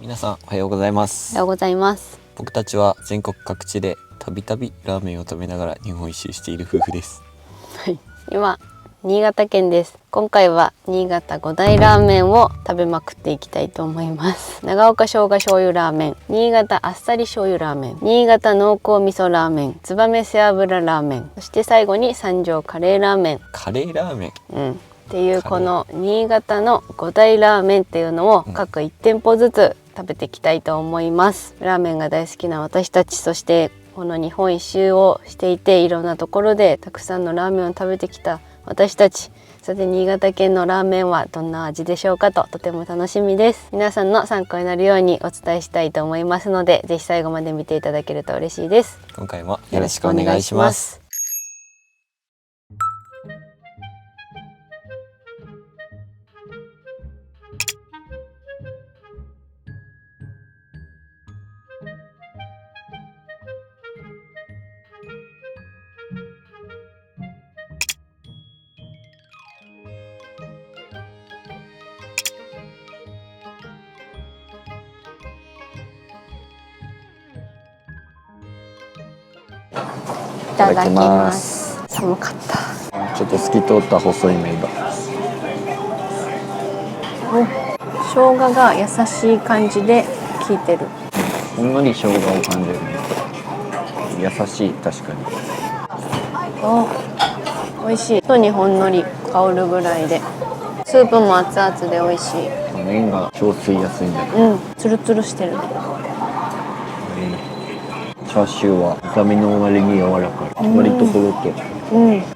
皆さんおはようございます。おはようございます。僕たちは全国各地でたびたびラーメンを食べながら日本一周している夫婦です。はい、今新潟県です。今回は新潟5大ラーメンを食べまくっていきたいと思います。長岡生姜醤油ラーメン、新潟あっさり醤油ラーメン、新潟濃厚味噌ラーメン、燕背脂ラーメン、そして最後に三条カレーラーメン。カレーラーメン、っていうこの新潟の5大ラーメンっていうのを各1店舗ずつ食べていきたいと思います。ラーメンが大好きな私たち、そしてこの日本一周をしていていろんなところでたくさんのラーメンを食べてきた私たち。さて新潟県のラーメンはどんな味でしょうかと、とても楽しみです。皆さんの参考になるようにお伝えしたいと思いますので、ぜひ最後まで見ていただけると嬉しいです。今回もよろしくお願いします。いただきます。寒かった。ちょっと透き通った細い麺が。生姜が優しい感じで効いてる。ほんのり生姜を感じるね。優しい、確かに。美味しい。とにほんのり香るぐらいで、スープも熱々で美味しい。麺が超吸いやすいんだけど、ツルツルしてる。チャーシューは炒めの割に柔らかい。割ととろけ。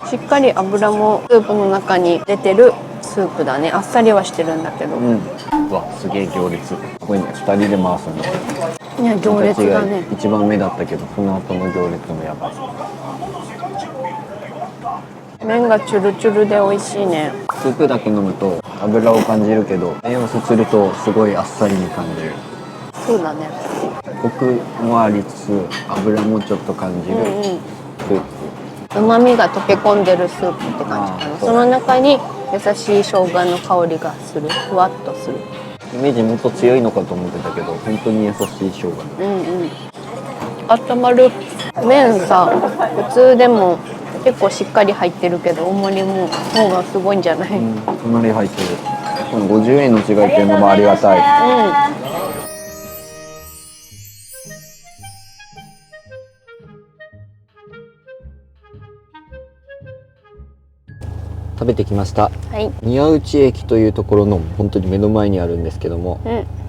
しっかり油もスープの中に出てるスープだね。あっさりはしてるんだけど。うわ、すげえ行列。ここに2人で回すんだ。いや、行列だね。一番目だったけど、その後の行列もやばい。麺がチュルチュルで美味しいね。スープだけ飲むと油を感じるけど、麺をすするとすごいあっさりに感じる。そうだね。コクもありつつ油もちょっと感じるスープ。旨味が溶け込んでるスープって感じかな。その中に優しい生姜の香りがする。ふわっとする。イメージもっと強いのかと思ってたけど、本当に優しい生姜。温まる。麺さ、普通でも結構しっかり入ってるけど、大盛りも方がすごいんじゃない？かなり入ってる。この50円の違いっていうのもありがたい。食べてきました。宮内駅というところの本当に目の前にあるんですけども、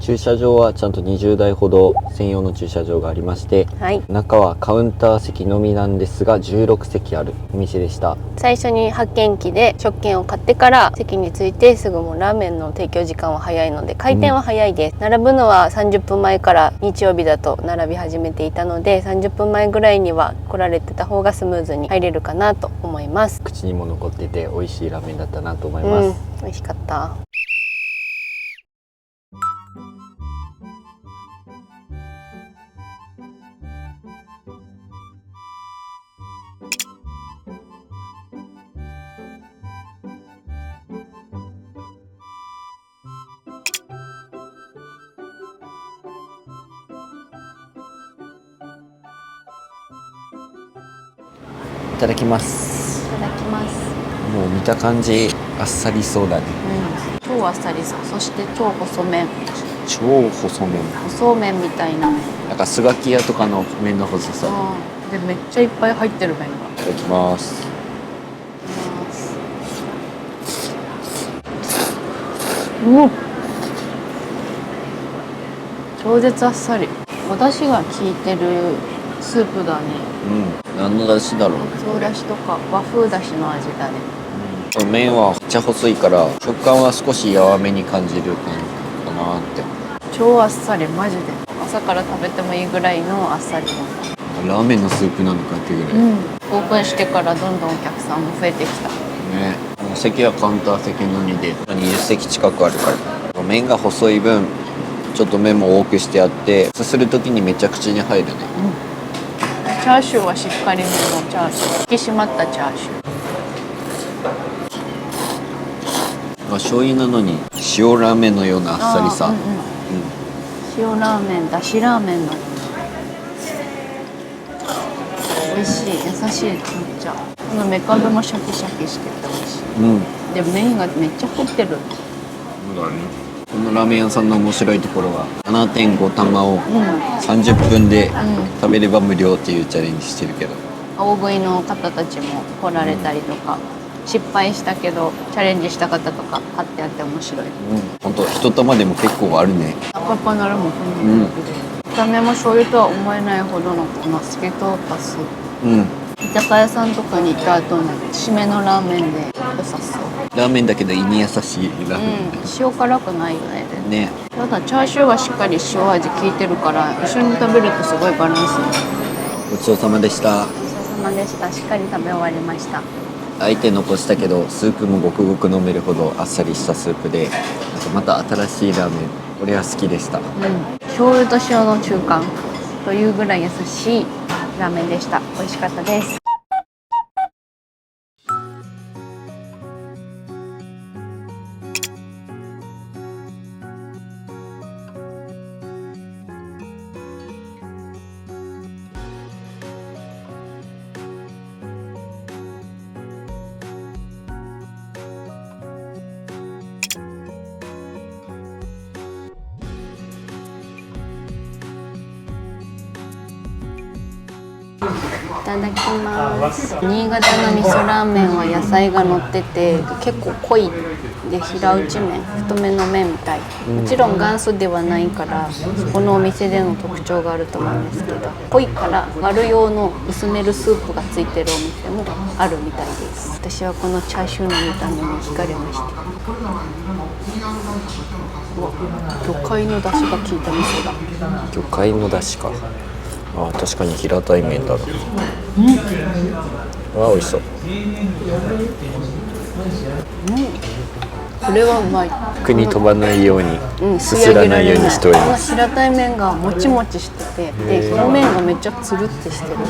駐車場はちゃんと20台ほど専用の駐車場がありまして、中はカウンター席のみなんですが16席あるお店でした。最初に発券機で食券を買ってから席に着いてすぐもうラーメンの提供時間は早いので開店は早いです。並ぶのは30分前から日曜日だと並び始めていたので、30分前ぐらいには来られてた方がスムーズに入れるかなと思います。口にも残ってて美味しいラーメンだったなと思います。美味しかった。いただきます。いただきます。もう見た感じあっさりそうだね。超あっさりさ、そして超細麺。超細麺。細麺みたいな。なんかスガキ屋とかの麺の細さ。でめっちゃいっぱい入ってる麺が。いただきます。超絶あっさり。お出汁が効いてるスープだね。何の出汁だろうね。そうだしとか和風だしの味だね。麺はめっちゃ細いから食感は少し柔めに感じる感じかなって。超あっさり、マジで朝から食べてもいいぐらいのあっさり。ラーメンのスープなのかっていうぐらい、オープンしてからどんどんお客さんも増えてきたね。席はカウンター席のみで20席近くあるから麺が細い分ちょっと麺も多くしてあってすする時にめっちゃ口に入るね。チャーシューはしっかりめのチャーシュー、引き締まったチャーシュー。醤油なのに塩ラーメンのようなあっさりさ。塩ラーメン、だしラーメンの美味しい、優しい、めっちゃこのめかぶもシャキシャキしてて美味しい、で麺がめっちゃ凝ってる。このラーメン屋さんの面白いところは 7.5 玉を30分で食べれば無料っていうチャレンジしてるけど、大食いの方たちも来られたりとか、失敗したけどチャレンジした方とか買ってあって面白い。ほんと一玉でも結構あるね。赤っぱなるもん、見た目も醤油とは思えないほどのこの透き通ったスープ、居酒屋さんとかに行った後の締めのラーメンで良さそう。ラーメンだけど胃に優しいラーメン、塩辛くないよね。ただチャーシューはしっかり塩味効いてるから一緒に食べるとすごいバランスいい。ごちそうさまでした。ごちそうさまでした。しっかり食べ終わりました。あえて残したけどスープもごくごく飲めるほどあっさりしたスープで、また新しいラーメン、俺は好きでした。醤油と塩の中間というぐらい優しいラーメンでした。美味しかったです。いただきます。新潟の味噌ラーメンは野菜が乗ってて結構濃いで、平打ち麺、太めの麺みたい。もちろん元祖ではないからそこのお店での特徴があると思うんですけど、濃いから割る用の薄めるスープがついてるお店もあるみたいです。私はこのチャーシューの見た目に惹かれました。魚介の出汁が効いた味噌だ。魚介の出汁か。あ、確かに平たい麺だな。わあ、美味しそう。これはうまい。服に飛ばないように、すすらないようにしております。この平たい麺がもちもちしてて、で表面がめっちゃつるってしてる。こ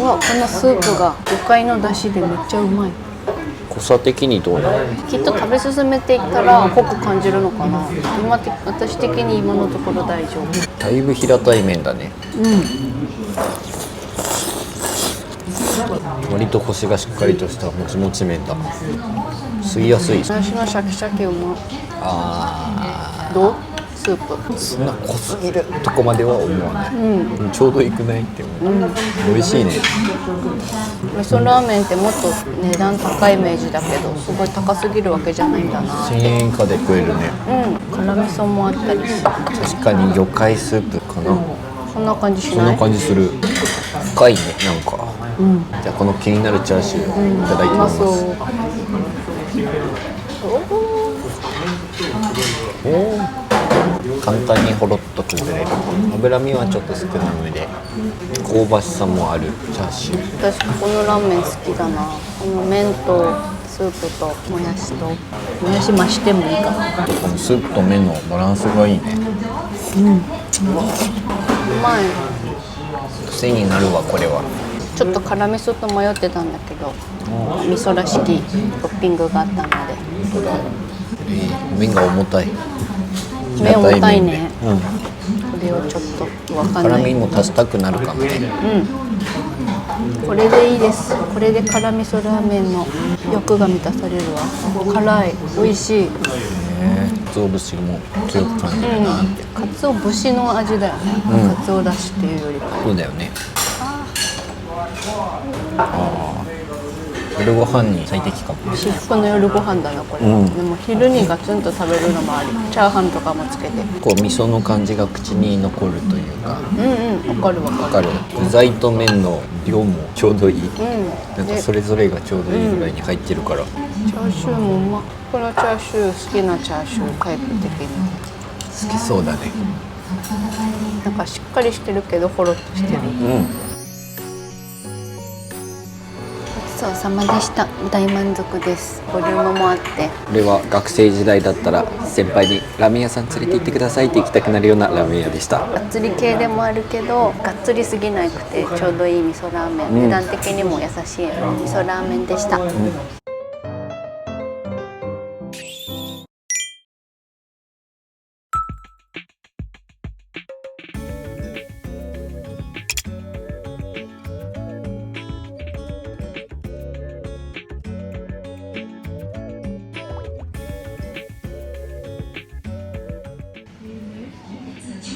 のスープが魚介の出汁でめっちゃうまい。濃さ的にどうなの？きっと食べ進めていったら濃く感じるのかな。私的に今のところ大丈夫。だいぶ平たい麺だね。割とコシがしっかりとしたもちもち麺だ。吸いやすい。私のシャキシャキうまい。どう？スープそんな濃すぎるとこまでは思わない、ちょうどいくないって思う、美味しいね。味噌ラーメンってもっと値段高いイメージだけど、すごい高すぎるわけじゃないんだな。1000円以下で食えるね。辛味噌もあったりする。確かに魚介スープかな。そんな感じしない？そんな感じする。深いね、なんか。じゃあこの気になるチャーシューいただきます。簡単にほろっと崩れる。脂身はちょっと少なめで香ばしさもあるチャーシュー。私このラーメン好きだな。この麺とスープともやしと、もやし増してもいいかな。このスープと麺のバランスがいいね。うまい。癖になるわ、これは。ちょっと辛味噌と迷ってたんだけど、味噌らしきトッピングがあったので。本当だ。麺が重たい。麺重たいね。これをちょっと分かんない。辛みも足したくなるかもね。これでいいです。これで辛味噌ラーメンの欲が満たされるわ。辛い、美味しい。鰹節も強く感じるなって。鰹節の味だよね。鰹だしっていうよりか。そうだよね。夜ご飯に最適かも。至福の夜ご飯だなこれ、でも昼にガツンと食べるのもあり。チャーハンとかもつけてこう味噌の感じが口に残るというか。わかるわかる。具材と麺の量もちょうどいい、なんかそれぞれがちょうどいいぐらいに入ってるから、チャーシューもうま。このチャーシュー好きなチャーシュータイプ的に好きそうだね。なんかしっかりしてるけどほろっとしてる。ごちそうさまでした。大満足です。ボリュームもあって。これは学生時代だったら先輩にラーメン屋さん連れて行ってくださいって行きたくなるようなラーメン屋でした。がっつり系でもあるけどがっつりすぎなくてちょうどいい味噌ラーメン、値段的にも優しい味噌ラーメンでした。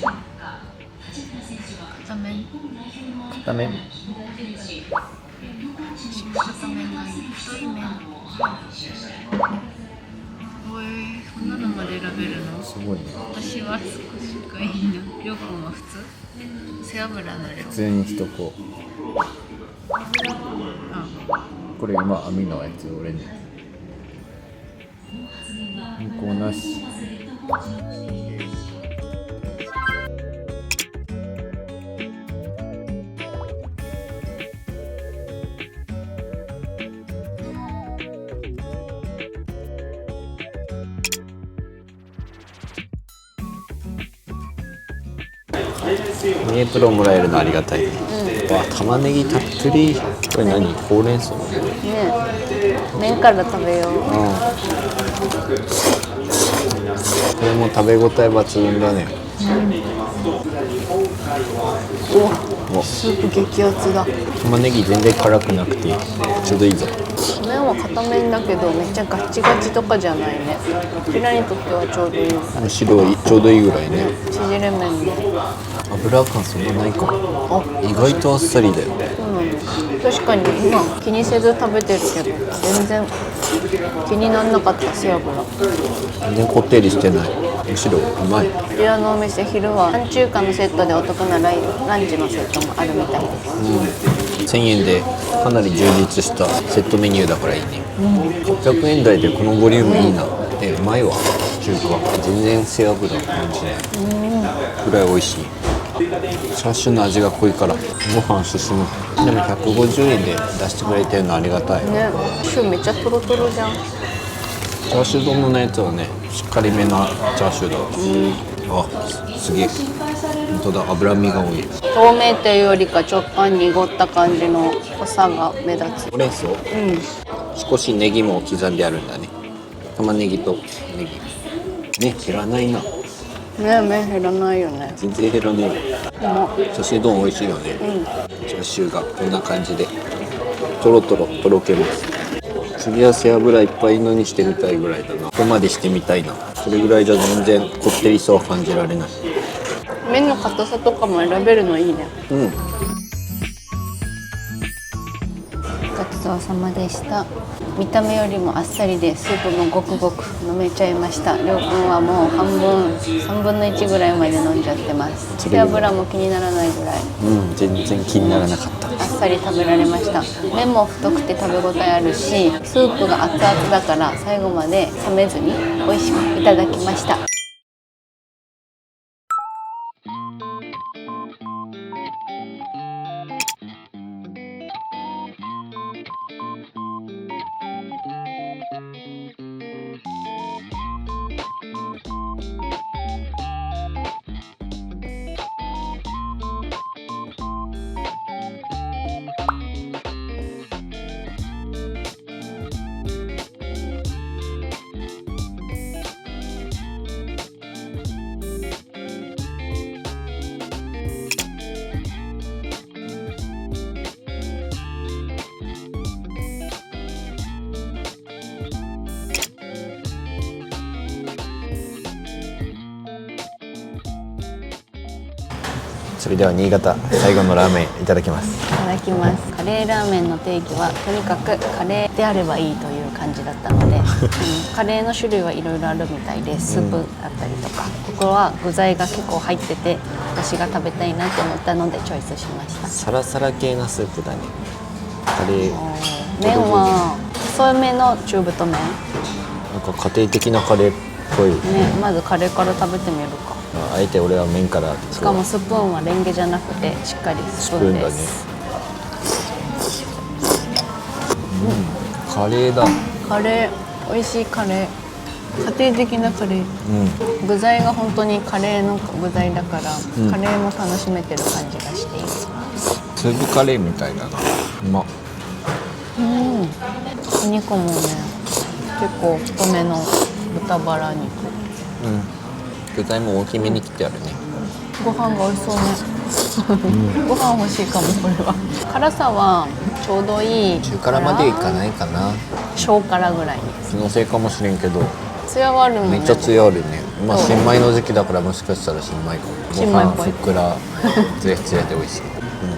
片面片面片面がいい。太い麺。こんなのまで選べるの？すごいね。私は少しがいいな。りょうくんは普通？背脂の量。普通にしとこう。これ今網のやつ俺ね。向こうなし。ミニプロもらえるのありがたいね。わ、玉ねぎたっぷり。これ何？ほうれん草。ねえ、麺から食べよう。これも食べ応え抜群だね。お、スープ激アツだ。玉ねぎ全然辛くなくてちょうどいいぞ。麺は片面だけどめっちゃガチガチとかじゃないね。ピラにとってはちょうどいい。むしろちょうどいいぐらいね。縮れ麺で油感そんなないかも。意外とあっさりだよね。確かに今気にせず食べてるけど全然気にならなかった背脂。全然こってりしてない。むしろうまい。こちらのお店昼は半中華のセットでお得なランチのセットもあるみたいです。1000円でかなり充実したセットメニューだからいいね。800円台でこのボリュームいいな。うまいわ。中華全然背脂感じないぐらい美味しい。チャーシューの味が濃いからご飯進む。でも150円で出してくれてるのありがたいね。シューめっちゃトロトロじゃん。チャーシュー丼のやつはね、しっかりめなチャーシューだ。あ、すげえ。本当だ、脂身が多い。透明っていうよりかちょっと濁った感じの濃さが目立つ。ほうれん草？少しネギも刻んであるんだね。玉ねぎとネギ。ね、減らないな。ね、麺減らないよね。全然減らねえ。チャーシュー丼美味しいよね。チャーシューがこんな感じでトロトロとろけます。次は背脂いっぱいのにしてみたいぐらいだな。ここまでしてみたいな。それぐらいじゃ全然こってりさは感じられない。麺の硬さとかも選べるのいいね。ごちそうさまでした。見た目よりもあっさりでスープもごくごく飲めちゃいました。りょうくんはもう3分の1ぐらいまで飲んじゃってます。背脂も気にならないぐらい。全然気にならなかった。あっさり食べられました。麺も太くて食べ応えあるし、スープが熱々だから最後まで冷めずに美味しくいただきました。それでは新潟最後のラーメンいただきます。いただきます。カレーラーメンの定義はとにかくカレーであればいいという感じだったので、カレーの種類はいろいろあるみたいで、スープだったりとか、ここは具材が結構入ってて私が食べたいなと思ったのでチョイスしました。サラサラ系なスープだね。カレー麺は細めの中太麺。なんか家庭的なカレーっぽいね。まずカレーから食べてみるか。あえて俺は麺から。しかもスプーンはレンゲじゃなくてしっかりスプーンです。カレーだ。カレー、美味しいカレー。家庭的なカレー。具材が本当にカレーの具材だから、カレーも楽しめてる感じがしていい。スープカレーみたいだな。うまっ。お肉もね、結構太めの豚バラ肉。具材も大きめに切ってあるね。ご飯が美味しそうね。ご飯欲しいかもこれは。辛さはちょうどいい。中辛までいかないかな。小辛ぐらいに。気のせいかもしれんけど。艶はあるもんね。めっちゃ艶あるね。まあ新米の時期だからもしかしたら新米かも。新米っぽいご飯ふっくらつやつやで美味しい。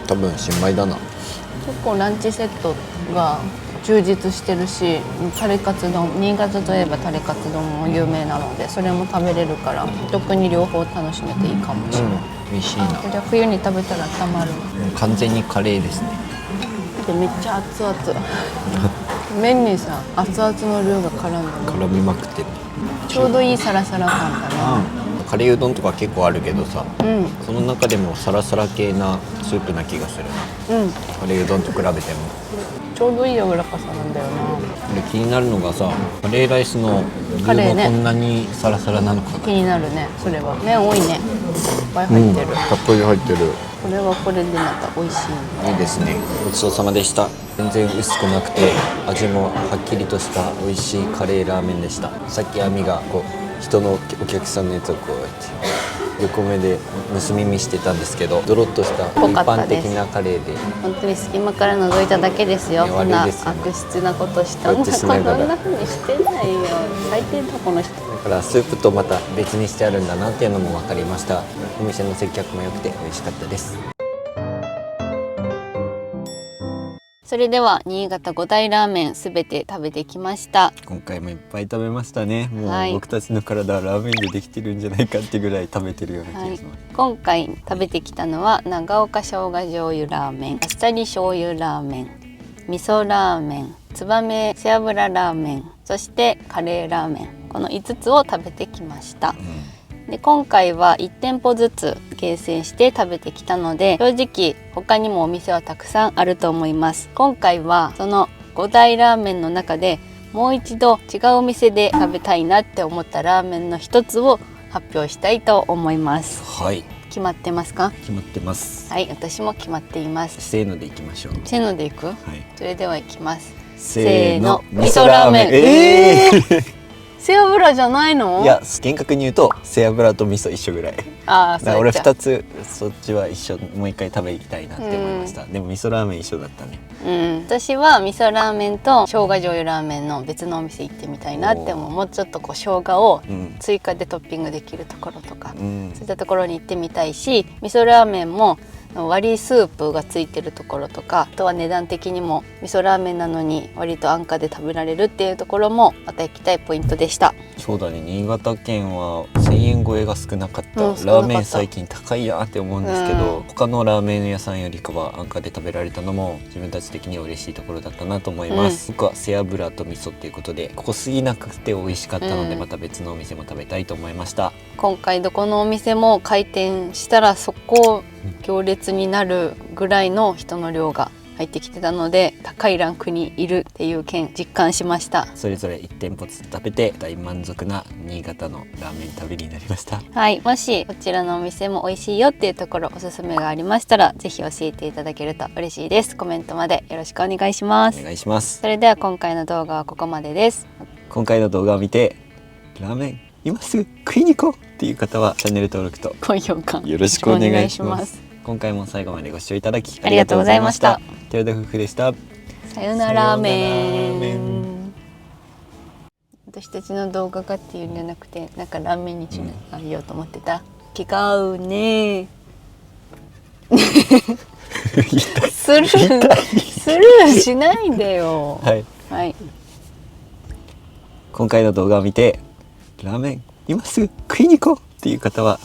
多分新米だな。結構ランチセットが充実してるし、タレカツ丼、新潟といえばタレカツ丼も有名なのでそれも食べれるから特に両方楽しめていいかもしれない。美味しいな。じゃあ冬に食べたらたまる。完全にカレーですね。でめっちゃ熱々麺にさ熱々のルーが絡んでる。絡みまくってる。ちょうどいいサラサラ感だな。カレーうどんとか結構あるけどさ、その中でもサラサラ系なスープな気がするな。カレーうどんと比べてもちょうどいい柔らかさなんだよな。で気になるのがさ、カレーライスのルーもこんなにサラサラなのかな。気になるね。それは麺多いね。いっぱい入ってる。たっぷり入ってる。これはこれでまた美味しい。いいですね。ごちそうさまでした。全然薄くなくて味もはっきりとした美味しいカレーラーメンでした。さっきアミがこう人のお客さんのやつをこうやって横目で盗み見してたんですけど、ドロッとした一般的なカレーで本当に隙間から覗いただけですよ。こんな悪質なことしたんだ。こんな風にしてないよ。最低だこの人。だからスープとまた別にしてあるんだなっていうのも分かりました。お店の接客も良くて美味しかったです。それでは新潟5大ラーメンすべて食べてきました。今回もいっぱい食べましたね。もう僕たちの体はラーメンでできてるんじゃないかってぐらい食べてるような気がします。今回食べてきたのは長岡生姜醤油ラーメン、あっさり醤油ラーメン、味噌ラーメン、燕背脂ラーメン、そしてカレーラーメン、この5つを食べてきました。で今回は1店舗ずつ厳選して食べてきたので、正直他にもお店はたくさんあると思います。今回はその5大ラーメンの中でもう一度違うお店で食べたいなって思ったラーメンの一つを発表したいと思います。はい。決まってますか？決まってます。はい、私も決まっています。せーのでいきましょう。せーのでいく？はい。それではいきます。せーの、味噌ラーメン。背脂じゃないの？いや、厳格に言うと背脂と味噌一緒ぐらい。ああ、俺2つそっちは一緒、もう一回食べたいなって思いました。でも味噌ラーメン一緒だったね。私は味噌ラーメンと生姜醤油ラーメンの別のお店行ってみたいなって思う。もうちょっとこう生姜を追加でトッピングできるところとか、そういったところに行ってみたいし、味噌ラーメンも割りスープがついてるところとか、あとは値段的にも味噌ラーメンなのに割と安価で食べられるっていうところもまた行きたいポイントでした。そうだね、新潟県は1000円超えが少なかった。ラーメン最近高いなって思うんですけど、他のラーメン屋さんよりかは安価で食べられたのも自分たち的には嬉しいところだったなと思います。僕は背脂と味噌っていうことで濃すぎなくて美味しかったので、また別のお店も食べたいと思いました。今回どこのお店も開店したらそこ行列になるぐらいの人の量が入ってきてたので、高いランクにいるっていう件実感しました。それぞれ1店舗ずつ食べて大満足な新潟のラーメン食べになりました。はい、もしこちらのお店も美味しいよっていうところおすすめがありましたらぜひ教えていただけると嬉しいです。コメントまでよろしくお願いします。お願いします。それでは今回の動画はここまでです。今回の動画を見てラーメン今すぐ食いに行こうっていう方はチャンネル登録と高評価よろしくお願いします。今回も最後までご視聴いただきありがとうございました。寺田夫婦でした。さよならラーメン。私たちの動画がっていうんじゃなくて、なんかラーメンにちなんで言おうと思ってた。違うね。スルーしないでよ。はい。はい。今回の動画を見てラーメン今すぐ食いに行こうっていう方は